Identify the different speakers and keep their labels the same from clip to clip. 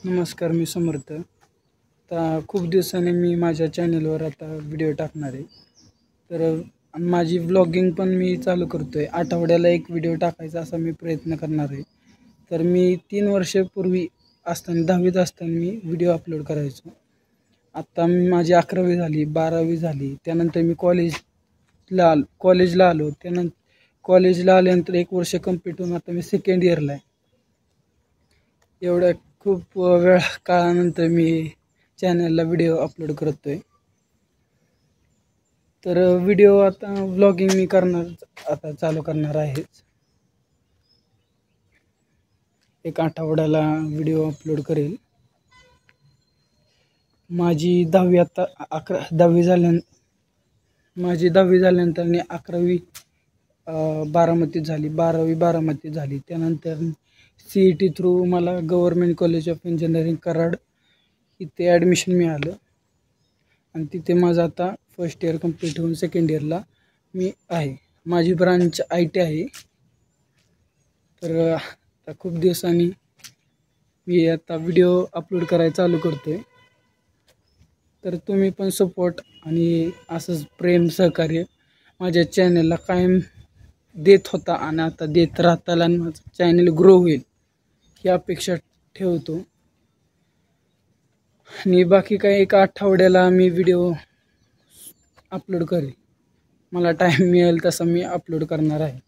Speaker 1: नमस्कार, मी समर्थ. आता खूप दिवसांनी मी माझ्या चॅनलवर आता व्हिडिओ टाकणार आहे. तर माझी व्लॉगिंग पण मी चालू करतो आहे. आठवड्याला एक व्हिडिओ टाकायचा असा मी प्रयत्न करणार आहे. तर मी 3 वर्षापूर्वी असताना 10वीत असताना मी व्हिडिओ अपलोड करायचो. आत्ता माझी 11वी झाली, 12वी झाली. त्यानंतर मी कॉलेजला आलो. त्यानंतर कॉलेजला आल्यानंतर 1 वर्ष कंप्लीट होऊन आता मी सेकंड इयरला आहे. एवढ्या खूप वेळ काळानंतर मी चॅनलला व्हिडिओ अपलोड करतोय. तर व्हिडिओ आता व्लॉगिंग मी आता चालू करणार आहेच. एक आठवड्याला व्हिडिओ अपलोड करेल. माझी 10वी आता 10वी झाल्यानंतर मी 11वी बारामतीत झाली, 12वी बारामतीत झाली. त्यानंतर CET थ्रू मला government college of engineering Karad इथे ॲडमिशन मिळालं आणि तिथे माझं आता फर्स्ट इयर कंप्लीट होऊन सेकंड इयरला मी आहे. माझी ब्रांच IT आहे. तर आता खूप दिवसांनी मी आता व्हिडिओ अपलोड करायला चालू करतो आहे. तर तुम्ही पण सपोर्ट आणि असंच प्रेम सहकार्य माझ्या चॅनलला कायम देत होता आणि आता देत राहताल आणि माझं चॅनल ग्रो होईल ही अपेक्षा ठेवतो. आणि बाकी काय एका आठवड्याला मी व्हिडिओ अपलोड करेल. मला टाईम मिळेल तसा मी अपलोड करणार आहे.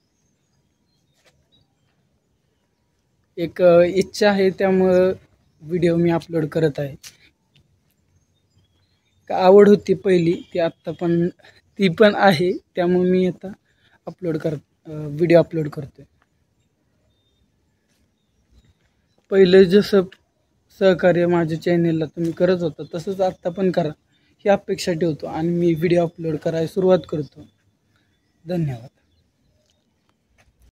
Speaker 1: एक इच्छा आहे, त्यामुळं व्हिडिओ मी अपलोड करत आहे. आवड होती पहिली ती आत्ता पण ती पण आहे, त्यामुळे मी आता व्हिडिओ अपलोड करतोय. पहिलं जसं सहकार्य माझ्या चॅनेलला तुम्ही करत होता तसंच आत्ता पण करा ही अपेक्षा ठेवतो आणि मी व्हिडिओ अपलोड करायला सुरुवात करतो. धन्यवाद.